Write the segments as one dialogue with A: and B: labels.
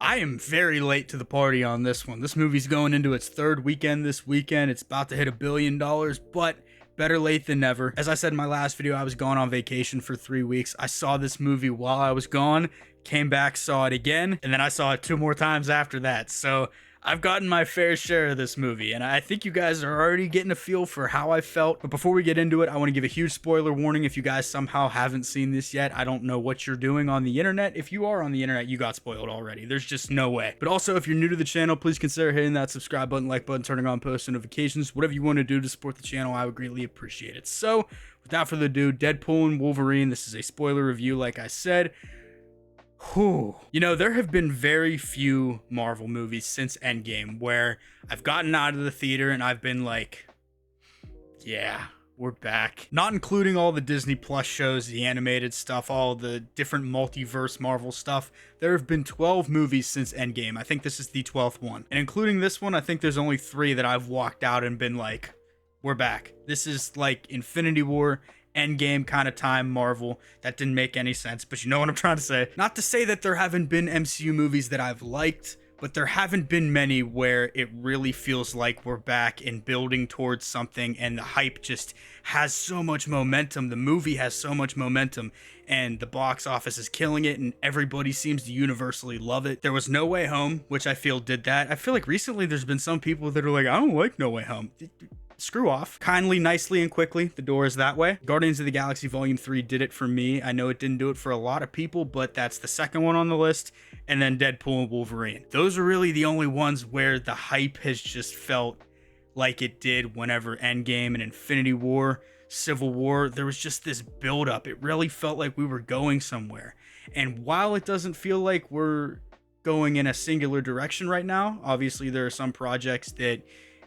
A: I am very late to the party on this one. This movie's going into its third weekend this weekend. It's about to hit $1 billion, but better late than never. As I said in my last video, I was gone on vacation for 3 weeks. I saw this movie while I was gone, came back, saw it again, and then I saw it 2 more times after that. So I've gotten my fair share of this movie, and I think you guys are already getting a feel for how I felt. But before we get into it, I want to give a huge spoiler warning. If you guys somehow haven't seen this yet, I don't know what you're doing on the internet. If you are on the internet, you got spoiled already. There's just no way. But also, if you're new to the channel, please consider hitting that subscribe button, like button, turning on post notifications, whatever you want to do to support the channel. I would greatly appreciate it. So without further ado, Deadpool and Wolverine. This is a spoiler review, like I said. Whew. You know, there have been very few Marvel movies since Endgame where I've gotten out of the theater and I've been like, yeah, we're back. Not including all the Disney Plus shows, the animated stuff, all the different multiverse Marvel stuff. There have been 12 movies since Endgame. I think this is the 12th one. And including this one, I think there's only 3 that I've walked out and been like, we're back. This is like Infinity War, Endgame kind of time Marvel. That didn't make any sense, but you know what I'm trying to say. Not to say that there haven't been MCU movies that I've liked, but there haven't been many where it really feels like we're back and building towards something, and the hype just has so much momentum. The movie has so much momentum, and the box office is killing it, and everybody seems to universally love it. There was No Way Home, which I feel did that. I feel like recently there's been some people that are like, I don't like No Way Home. Screw off. Kindly, nicely, and quickly. The door is that way. Guardians of the Galaxy Volume 3 did it for me. I know it didn't do it for a lot of people, but that's the second one on the list. And then Deadpool and Wolverine. Those are really the only ones where the hype has just felt like it did whenever Endgame and Infinity War, Civil War, there was just this buildup. It really felt like we were going somewhere. And while it doesn't feel like we're going in a singular direction right now, obviously there are some projects that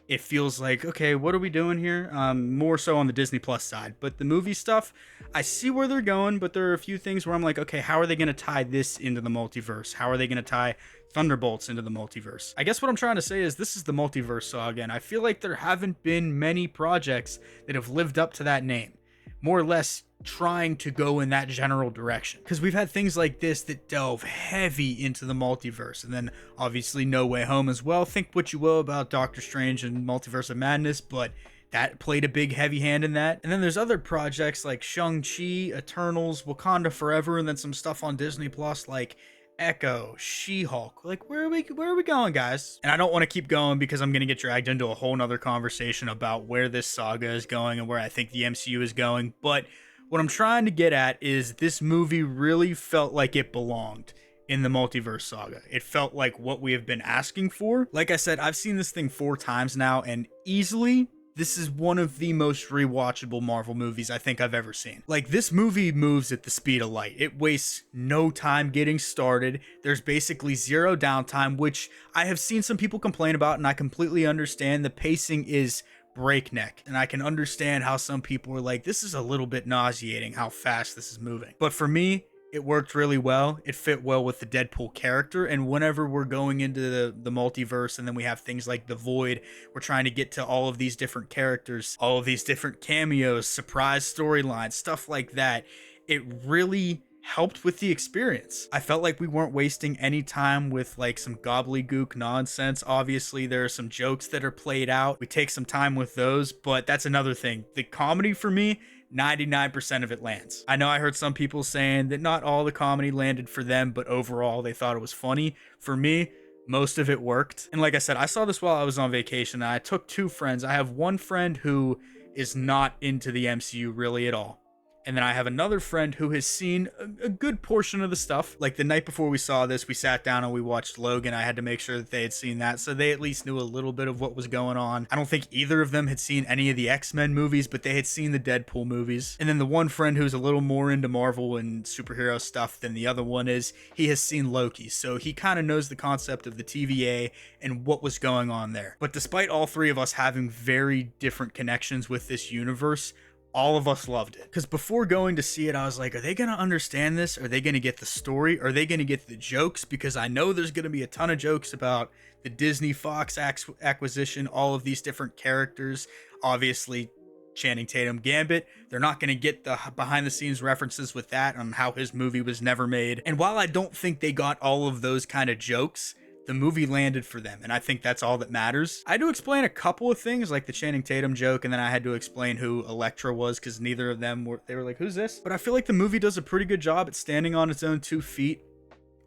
A: it feels like, okay, what are we doing here? More so on the Disney Plus side. But the movie stuff, I see where they're going, but there are a few things where I'm like, okay, how are they going to tie this into the multiverse? How are they going to tie Thunderbolts into the multiverse? I guess what I'm trying to say is this is the multiverse saga, and I feel like there haven't been many projects that have lived up to that name. More or less trying to go in that general direction, because we've had things like this that delve heavy into the multiverse, and then obviously No Way Home as well. Think what you will about Doctor Strange and Multiverse of Madness, but that played a big heavy hand in that. And then there's other projects like Shang-Chi, Eternals, Wakanda Forever, and then some stuff on Disney Plus like Echo, She-Hulk. Like, where are we going, guys? And I don't want to keep going because I'm going to get dragged into a whole nother conversation about where this saga is going and where I think the MCU is going. But what I'm trying to get at is this movie really felt like it belonged in the multiverse saga. It felt like what we have been asking for. Like I said, I've seen this thing 4 times now, and easily this is one of the most rewatchable Marvel movies I think I've ever seen. Like, this movie moves at the speed of light. It wastes no time getting started. There's basically zero downtime, which I have seen some people complain about, and I completely understand. The pacing is breakneck, and I can understand how some people were like, this is a little bit nauseating how fast this is moving. But for me, it worked really well. It fit well with the Deadpool character, and whenever we're going into the multiverse, and then we have things like the Void, we're trying to get to all of these different characters, all of these different cameos, surprise storylines, stuff like that. It really helped with the experience. I felt like we weren't wasting any time with like some gobbledygook nonsense. Obviously, there are some jokes that are played out. We take some time with those, but that's another thing. The comedy for me, 99% of it lands. I know I heard some people saying that not all the comedy landed for them, but overall they thought it was funny. For me, most of it worked. And like I said, I saw this while I was on vacation, and I took 2 friends. I have one friend who is not into the MCU really at all. And then I have another friend who has seen a good portion of the stuff. Like the night before we saw this, we sat down and we watched Logan. I had to make sure that they had seen that, so they at least knew a little bit of what was going on. I don't think either of them had seen any of the X-Men movies, but they had seen the Deadpool movies. And then the one friend who's a little more into Marvel and superhero stuff than the other one is, he has seen Loki. So he kind of knows the concept of the TVA and what was going on there. But despite all 3 of us having very different connections with this universe, all of us loved it. Because before going to see it, I was like, are they going to understand this? Are they going to get the story? Are they going to get the jokes? Because I know there's going to be a ton of jokes about the Disney Fox acquisition, all of these different characters. Obviously, Channing Tatum Gambit. They're not going to get the behind the scenes references with that on how his movie was never made. And while I don't think they got all of those kind of jokes, the movie landed for them, and I think that's all that matters. I had to explain a couple of things, like the Channing Tatum joke, and then I had to explain who Elektra was, because neither of them they were like, who's this? But I feel like the movie does a pretty good job at standing on its own 2 feet,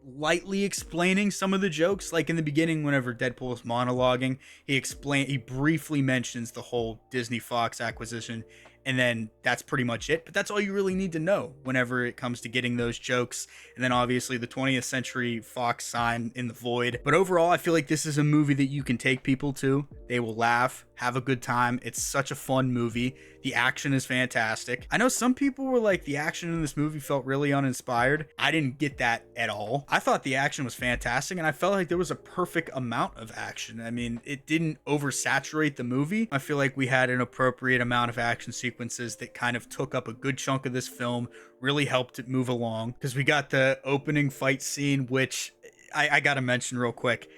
A: lightly explaining some of the jokes. Like in the beginning, whenever Deadpool is monologuing, he briefly mentions the whole Disney Fox acquisition, and then that's pretty much it. But that's all you really need to know whenever it comes to getting those jokes. And then obviously the 20th Century Fox sign in the void. But overall, I feel like this is a movie that you can take people to. They will laugh, have a good time. It's such a fun movie. The action is fantastic. I know some people were like, the action in this movie felt really uninspired. I didn't get that at all. I thought the action was fantastic, and I felt like there was a perfect amount of action. I mean, it didn't oversaturate the movie. I feel like we had an appropriate amount of action sequences that kind of took up a good chunk of this film, really helped it move along. Because we got the opening fight scene, which I gotta mention real quick.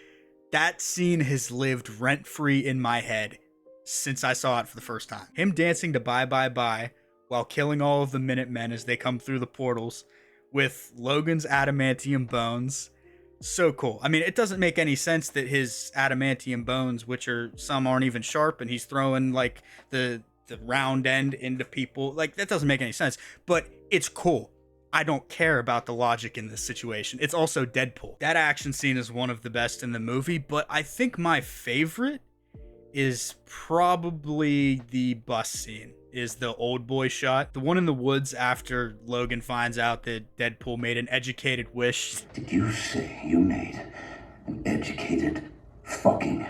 A: That scene has lived rent-free in my head since I saw it for the first time. Him dancing to Bye Bye Bye while killing all of the Minutemen as they come through the portals with Logan's adamantium bones. So cool. I mean, it doesn't make any sense that his adamantium bones, which are some aren't even sharp, and he's throwing like the round end into people. Like, that doesn't make any sense, but it's cool. I don't care about the logic in this situation. It's also Deadpool. That action scene is one of the best in the movie, but I think my favorite is probably the bus scene, is the old boy shot. The one in the woods after Logan finds out that Deadpool made an educated wish.
B: Did you say you made an educated fucking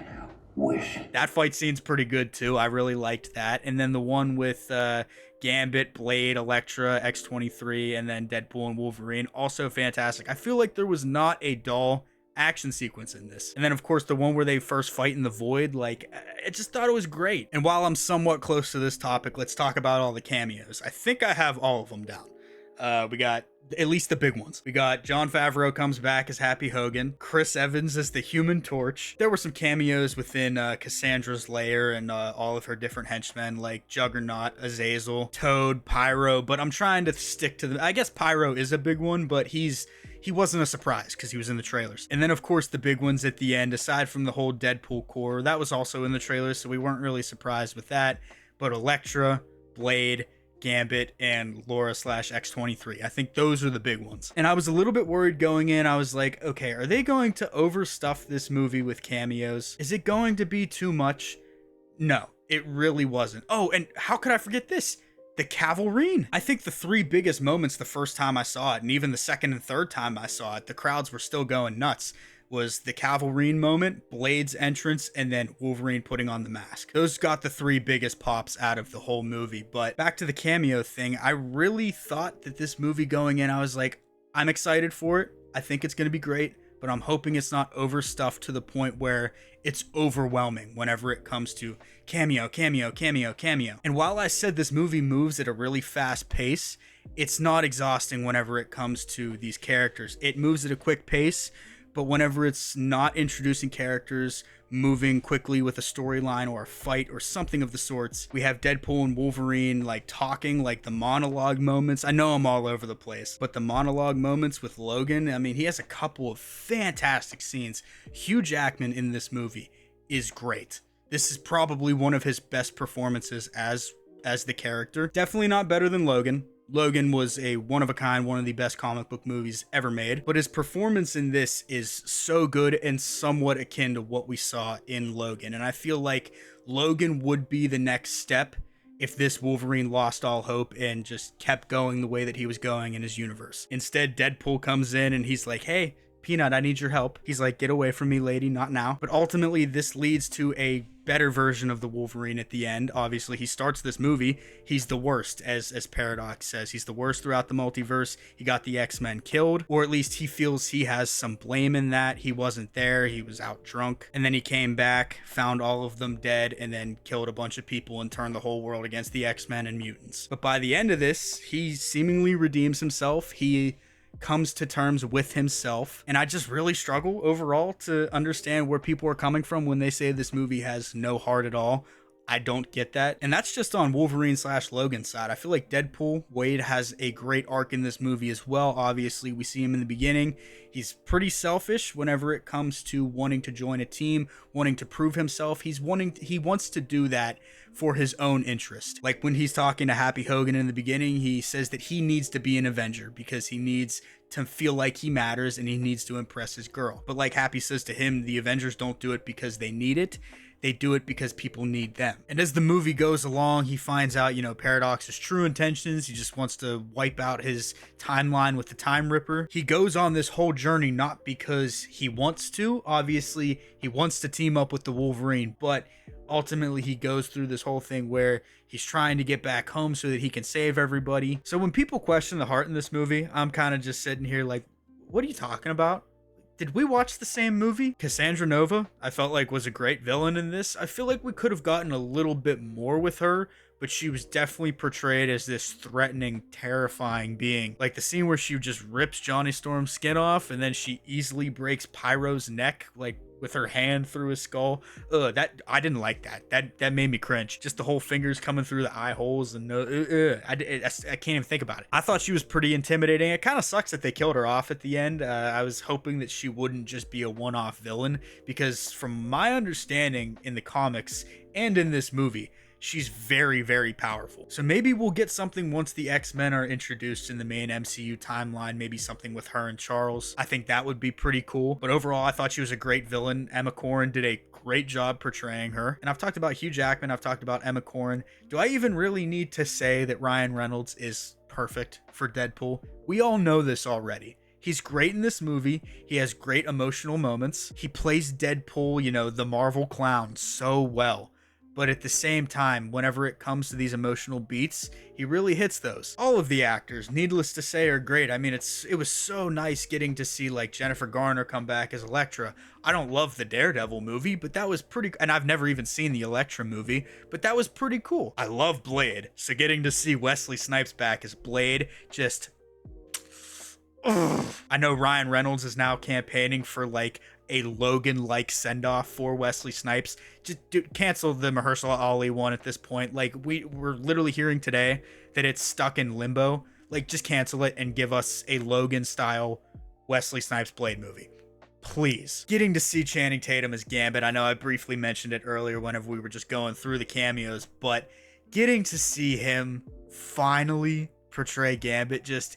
B: wish?
A: That fight scene's pretty good too. I really liked that. And then the one with Gambit, Blade, Elektra, X-23, and then Deadpool and Wolverine, also fantastic. I feel like there was not a dull action sequence in this. And then of course the one where they first fight in the void, like, I just thought it was great. And while I'm somewhat close to this topic, let's talk about all the cameos. I think I have all of them down. We got at least the big ones. We got Jon Favreau comes back as Happy Hogan, Chris Evans as the Human Torch. There were some cameos within Cassandra's lair and all of her different henchmen, like Juggernaut, Azazel, Toad, Pyro, but I'm trying to stick to the, I guess Pyro is a big one, but he wasn't a surprise because he was in the trailers. And then of course the big ones at the end, aside from the whole Deadpool core, that was also in the trailers, so we weren't really surprised with that. But Elektra, Blade, Gambit, and Laura/X-23. I think those are the big ones. And I was a little bit worried going in. I was like, okay, are they going to overstuff this movie with cameos? Is it going to be too much? No, it really wasn't. Oh, and how could I forget this? The Cavalrine. I think the 3 biggest moments the first time I saw it, and even the second and third time I saw it, the crowds were still going nuts, was the Cavalrine moment, Blade's entrance, and then Wolverine putting on the mask. Those got the 3 biggest pops out of the whole movie. But back to the cameo thing, I really thought that this movie going in, I was like, I'm excited for it. I think it's going to be great, but I'm hoping it's not overstuffed to the point where it's overwhelming whenever it comes to cameo. And while I said this movie moves at a really fast pace, it's not exhausting whenever it comes to these characters. It moves at a quick pace, but whenever it's not introducing characters, moving quickly with a storyline or a fight or something of the sorts, we have Deadpool and Wolverine like talking, like the monologue moments. I know I'm all over the place, but the monologue moments with Logan, I mean, he has a couple of fantastic scenes. Hugh Jackman in this movie is great. This is probably one of his best performances as the character. Definitely not better than Logan. Logan was a one-of-a-kind, one of the best comic book movies ever made, but his performance in this is so good and somewhat akin to what we saw in Logan. And I feel like Logan would be the next step if this Wolverine lost all hope and just kept going the way that he was going in his universe. Instead, Deadpool comes in and he's like, hey, Peanut, I need your help. He's like, get away from me, lady, not now. But ultimately, this leads to a better version of the Wolverine at the end. Obviously, he starts this movie, he's the worst, as Paradox says. He's the worst throughout the multiverse. He got the X-Men killed, or at least he feels he has some blame in that. He wasn't there, he was out drunk. And then he came back, found all of them dead, and then killed a bunch of people and turned the whole world against the X-Men and mutants. But by the end of this, he seemingly redeems himself. He comes to terms with himself, and I just really struggle overall to understand where people are coming from when they say this movie has no heart at all. I don't get that. And that's just on Wolverine / Logan's side. I feel like Deadpool, Wade, has a great arc in this movie as well. Obviously, we see him in the beginning. He's pretty selfish whenever it comes to wanting to join a team, wanting to prove himself. He wants to do that for his own interest. Like when he's talking to Happy Hogan in the beginning, he says that he needs to be an Avenger because he needs to feel like he matters and he needs to impress his girl. But like Happy says to him, the Avengers don't do it because they need it. They do it because people need them. And as the movie goes along, he finds out, Paradox's true intentions. He just wants to wipe out his timeline with the Time Ripper. He goes on this whole journey not because he wants to. Obviously, he wants to team up with the Wolverine, but ultimately he goes through this whole thing where he's trying to get back home so that he can save everybody. So when people question the heart in this movie, I'm kind of just sitting here like, what are you talking about? Did we watch the same movie? Cassandra Nova, I felt like was a great villain in this. I feel like we could have gotten a little bit more with her, but she was definitely portrayed as this threatening, terrifying being. Like the scene where she just rips Johnny Storm's skin off and then she easily breaks Pyro's neck, like with her hand through his skull. That I didn't like that. That made me cringe. Just the whole fingers coming through the eye holes and I can't even think about it. I thought she was pretty intimidating. It kind of sucks that they killed her off at the end. I was hoping that she wouldn't just be a one-off villain because from my understanding in the comics and in this movie, she's very, very powerful. So maybe we'll get something once the X-Men are introduced in the main MCU timeline, maybe something with her and Charles. I think that would be pretty cool. But overall, I thought she was a great villain. Emma Corrin did a great job portraying her. And I've talked about Hugh Jackman, I've talked about Emma Corrin. Do I even really need to say that Ryan Reynolds is perfect for Deadpool? We all know this already. He's great in this movie. He has great emotional moments. He plays Deadpool, the Marvel clown, so well. But at the same time, whenever it comes to these emotional beats, he really hits those. All of the actors, needless to say, are great. I mean, it was so nice getting to see like Jennifer Garner come back as Elektra. I don't love the Daredevil movie, but that was pretty, and I've never even seen the Elektra movie, but that was pretty cool. I love Blade, so getting to see Wesley Snipes back as Blade, just... I know Ryan Reynolds is now campaigning for like a Logan-like send-off for Wesley Snipes. Just cancel the Mahershala Ali one at this point. Like we're literally hearing today that it's stuck in limbo. Like just cancel it and give us a Logan-style Wesley Snipes Blade movie. Please. Getting to see Channing Tatum as Gambit. I know I briefly mentioned it earlier whenever we were just going through the cameos, but getting to see him finally portray Gambit just...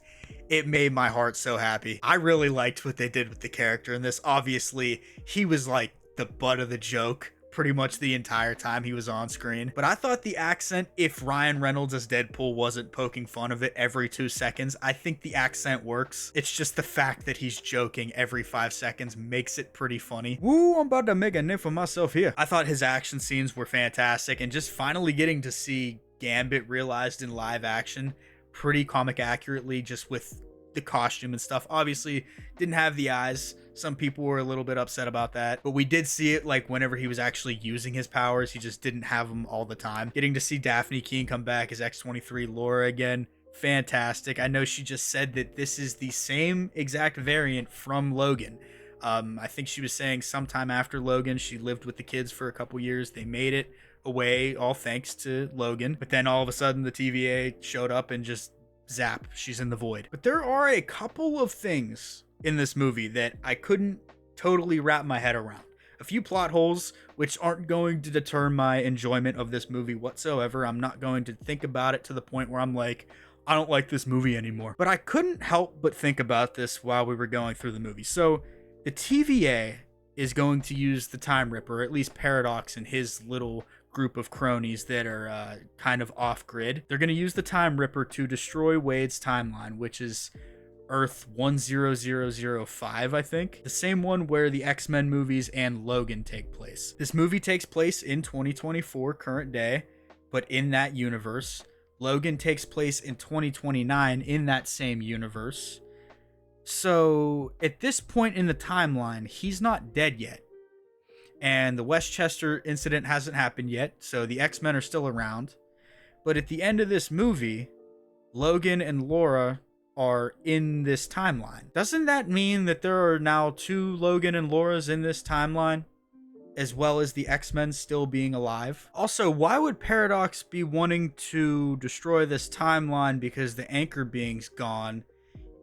A: it made my heart so happy. I really liked what they did with the character in this. Obviously, he was like the butt of the joke pretty much the entire time he was on screen. But I thought the accent, if Ryan Reynolds as Deadpool wasn't poking fun of it every 2 seconds, I think the accent works. It's just the fact that he's joking every 5 seconds makes it pretty funny. Woo, I'm about to make a name for myself here. I thought his action scenes were fantastic, and just finally getting to see Gambit realized in live action pretty comic accurately, just with the costume and stuff. Obviously didn't have the eyes. Some people were a little bit upset about that, but we did see it like whenever he was actually using his powers. He just didn't have them all the time. Getting to see Daphne Keane come back as X-23 Laura again, fantastic. I know she just said that this is the same exact variant from Logan. I think she was saying sometime after Logan, she lived with the kids for a couple years. They made it away, all thanks to Logan. But then all of a sudden the TVA showed up and just zap, she's in the void. But there are a couple of things in this movie that I couldn't totally wrap my head around. A few plot holes which aren't going to deter my enjoyment of this movie whatsoever. I'm not going to think about it to the point where I'm like, I don't like this movie anymore. But I couldn't help but think about this while we were going through the movie. So the TVA is going to use the Time Ripper, or at least Paradox and his little group of cronies that are kind of off-grid. They're going to use the Time Ripper to destroy Wade's timeline, which is Earth 10005, I think. The same one where the X-Men movies and Logan take place. This movie takes place in 2024, current day, but in that universe. Logan takes place in 2029 in that same universe. So at this point in the timeline, he's not dead yet. And the Westchester incident hasn't happened yet, so the X-Men are still around. But at the end of this movie, Logan and Laura are in this timeline. Doesn't that mean that there are now 2 Logan and Lauras in this timeline? as well as the X-Men still being alive. Also, why would Paradox be wanting to destroy this timeline because the anchor being's gone,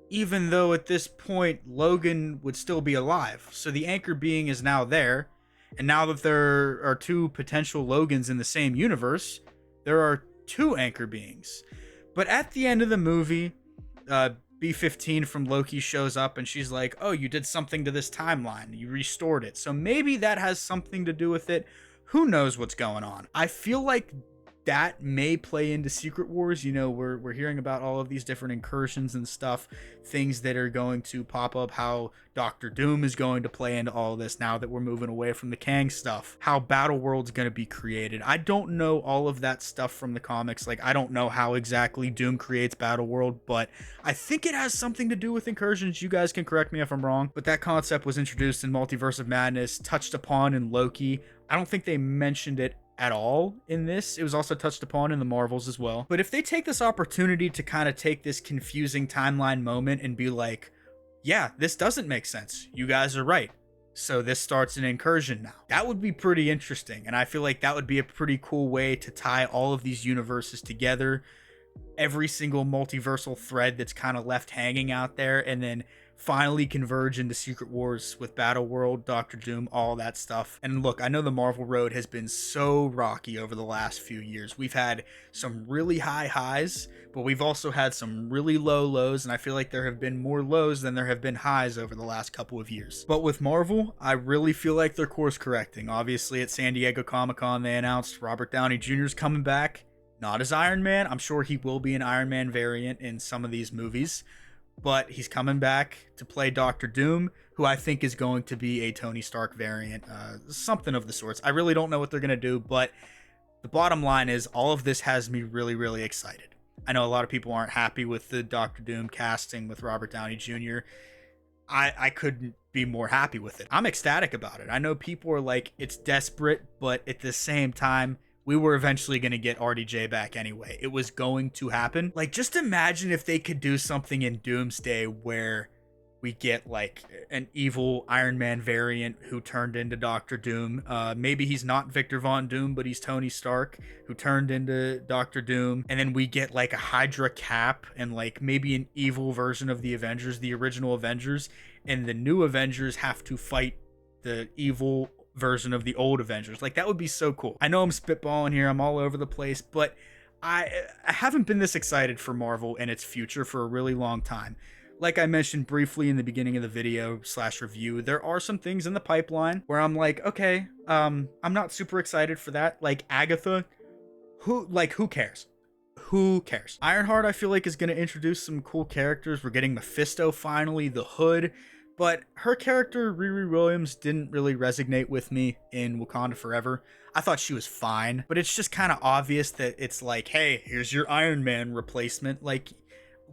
A: even though at this point Logan would still be alive? So the anchor being is now there, and now that there are two potential Logans in the same universe, there are two anchor beings. But at the end of the movie, B-15 from Loki shows up and she's like, oh, you did something to this timeline. You restored it. So maybe that has something to do with it. Who knows what's going on? I feel like that may play into Secret Wars. You know, we're hearing about all of these different incursions and stuff, things that are going to pop up, how Doctor Doom is going to play into all of this now that we're moving away from the Kang stuff, how Battle World's going to be created. I don't know all of that stuff from the comics. Like, I don't know how exactly Doom creates Battle World, but I think it has something to do with incursions. You guys can correct me if I'm wrong, but that concept was introduced in Multiverse of Madness, touched upon in Loki. I don't think they mentioned it at all in this. It was also touched upon in the Marvels as well. But if they take this opportunity to kind of take this confusing timeline moment and be like, yeah, this doesn't make sense, you guys are right, so this starts an incursion now, that would be pretty interesting. And I feel like that would be a pretty cool way to tie all of these universes together, every single multiversal thread that's kind of left hanging out there, and then finally converge into Secret Wars with Battle World, Doctor Doom, all that stuff. And look, I know the Marvel road has been so rocky over the last few years. We've had some really high highs, but we've also had some really low lows, and I feel like there have been more lows than there have been highs over the last couple of years. But with Marvel, I really feel like they're course correcting. Obviously, at San Diego Comic-Con, they announced Robert Downey Jr. is coming back, not as Iron Man. I'm sure he will be an Iron Man variant in some of these movies, but he's coming back to play Doctor Doom, who I think is going to be a Tony Stark variant, something of the sorts. I really don't know what they're going to do, but the bottom line is all of this has me really, really excited. I know a lot of people aren't happy with the Doctor Doom casting with Robert Downey Jr. I couldn't be more happy with it. I'm ecstatic about it. I know people are like, it's desperate, but at the same time, we were eventually going to get RDJ back anyway. It was going to happen. Like, just imagine if they could do something in Doomsday where we get like an evil Iron Man variant who turned into Doctor Doom. Maybe he's not Victor Von Doom, but he's Tony Stark who turned into Doctor Doom. And then we get like a Hydra Cap and like maybe an evil version of the Avengers, the original Avengers. And the new Avengers have to fight the evil version of the old Avengers. Like, that would be so cool. I know I'm spitballing here, I'm all over the place, but I haven't been this excited for Marvel and its future for a really long time. Like I mentioned briefly in the beginning of the video / review, there are some things in the pipeline where I'm like, okay, I'm not super excited for that. Like Agatha, who cares? Who cares? Ironheart, I feel like, is going to introduce some cool characters. We're getting Mephisto finally, the Hood. But her character, Riri Williams, didn't really resonate with me in Wakanda Forever. I thought she was fine, but it's just kind of obvious that it's like, hey, here's your Iron Man replacement. Like,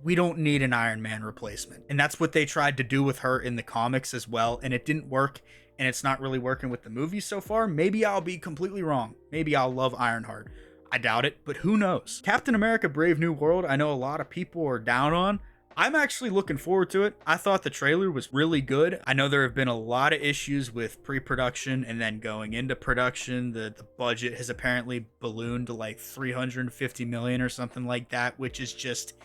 A: we don't need an Iron Man replacement. And that's what they tried to do with her in the comics as well, and it didn't work, and it's not really working with the movies so far. Maybe I'll be completely wrong. Maybe I'll love Ironheart. I doubt it, but who knows? Captain America Brave New World, I know a lot of people are down on. I'm actually looking forward to it. I thought the trailer was really good. I know there have been a lot of issues with pre-production and then going into production. The budget has apparently ballooned to like $350 million or something like that, which is just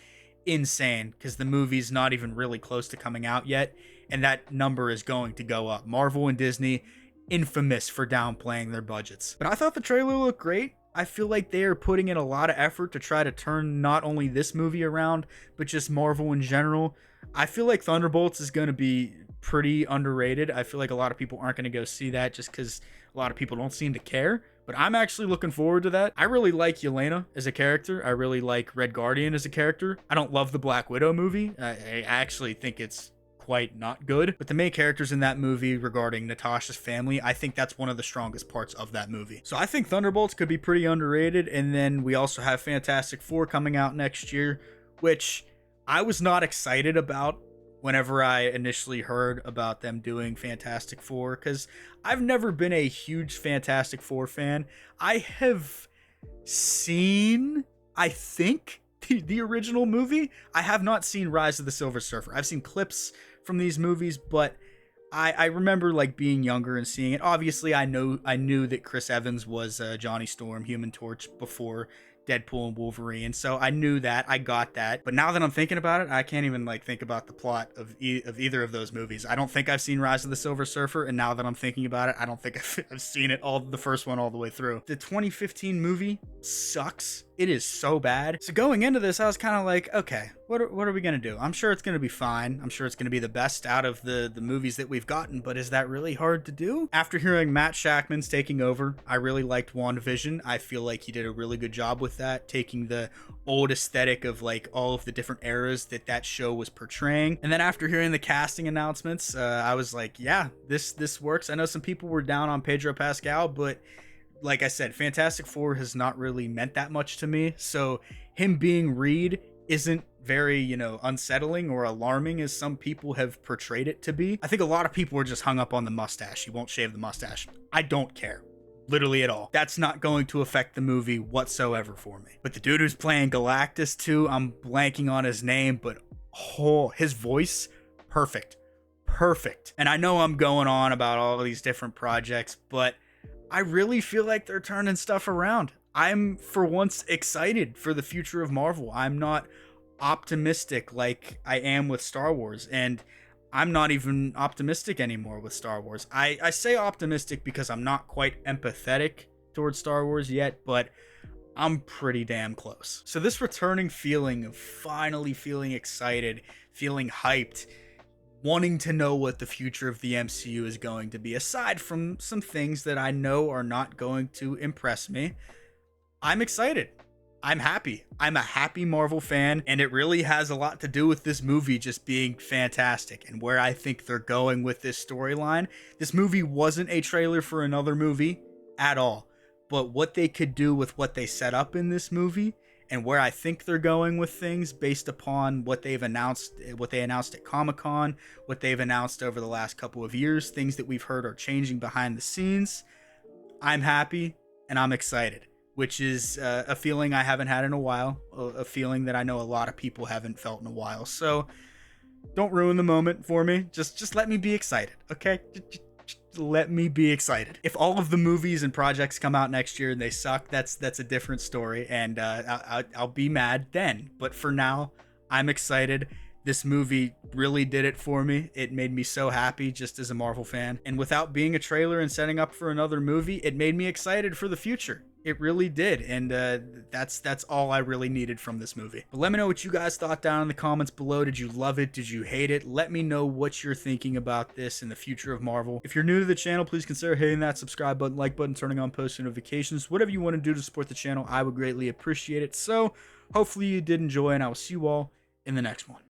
A: insane because the movie's not even really close to coming out yet, and that number is going to go up. Marvel and Disney, infamous for downplaying their budgets. But I thought the trailer looked great. I feel like they are putting in a lot of effort to try to turn not only this movie around, but just Marvel in general. I feel like Thunderbolts is going to be pretty underrated. I feel like a lot of people aren't going to go see that just because a lot of people don't seem to care. But I'm actually looking forward to that. I really like Yelena as a character. I really like Red Guardian as a character. I don't love the Black Widow movie. I actually think it's quite not good, but the main characters in that movie regarding Natasha's family, I think that's one of the strongest parts of that movie. So I think Thunderbolts could be pretty underrated. And then we also have Fantastic Four coming out next year, which I was not excited about whenever I initially heard about them doing Fantastic Four, because I've never been a huge Fantastic Four fan. I have seen, I think, the original movie. I have not seen Rise of the Silver Surfer. I've seen clips from these movies, but I remember like being younger and seeing it. Obviously, I knew that Chris Evans was Johnny Storm, Human Torch before Deadpool and Wolverine, so I knew that. I got that. But now that I'm thinking about it, I can't even like think about the plot of of either of those movies. I don't think I've seen Rise of the Silver Surfer, and now that I'm thinking about it, I don't think I've seen it all, the first one all the way through. The 2015 movie sucks. It is so bad. So going into this, I was kind of like, okay, what are we gonna do? I'm sure it's gonna be fine. I'm sure it's gonna be the best out of the movies that we've gotten, but is that really hard to do? After hearing Matt Shackman's taking over, I really liked WandaVision. I feel like he did a really good job with that, taking the old aesthetic of like all of the different eras that show was portraying. And then after hearing the casting announcements, I was like, yeah, this works. I know some people were down on Pedro Pascal, but like I said, Fantastic Four has not really meant that much to me. So him being Reed isn't very, unsettling or alarming as some people have portrayed it to be. I think a lot of people are just hung up on the mustache. He won't shave the mustache. I don't care. Literally at all. That's not going to affect the movie whatsoever for me. But the dude who's playing Galactus too, I'm blanking on his name, but his voice, perfect. And I know I'm going on about all of these different projects, but I really feel like they're turning stuff around. I'm, for once, excited for the future of Marvel. I'm not optimistic like I am with Star Wars, and I'm not even optimistic anymore with Star Wars. I say optimistic because I'm not quite empathetic towards Star Wars yet, but I'm pretty damn close. So this returning feeling of finally feeling excited, feeling hyped, wanting to know what the future of the MCU is going to be, aside from some things that I know are not going to impress me, I'm excited. I'm happy. I'm a happy Marvel fan, and it really has a lot to do with this movie just being fantastic and where I think they're going with this storyline. This movie wasn't a trailer for another movie at all, but what they could do with what they set up in this movie and where I think they're going with things based upon what they've announced, what they announced at Comic-Con, what they've announced over the last couple of years, things that we've heard are changing behind the scenes. I'm happy and I'm excited, which is a feeling I haven't had in a while, a feeling that I know a lot of people haven't felt in a while. So don't ruin the moment for me. Just let me be excited, okay? Let me be excited. If all of the movies and projects come out next year and they suck, that's a different story, and I'll be mad then. But for now, I'm excited. This movie really did it for me. It made me so happy just as a Marvel fan. And without being a trailer and setting up for another movie, it made me excited for the future. It really did. And that's all I really needed from this movie. But let me know what you guys thought down in the comments below. Did you love it? Did you hate it? Let me know what you're thinking about this and the future of Marvel. If you're new to the channel, please consider hitting that subscribe button, like button, turning on post notifications. Whatever you want to do to support the channel, I would greatly appreciate it. So hopefully you did enjoy, and I will see you all in the next one.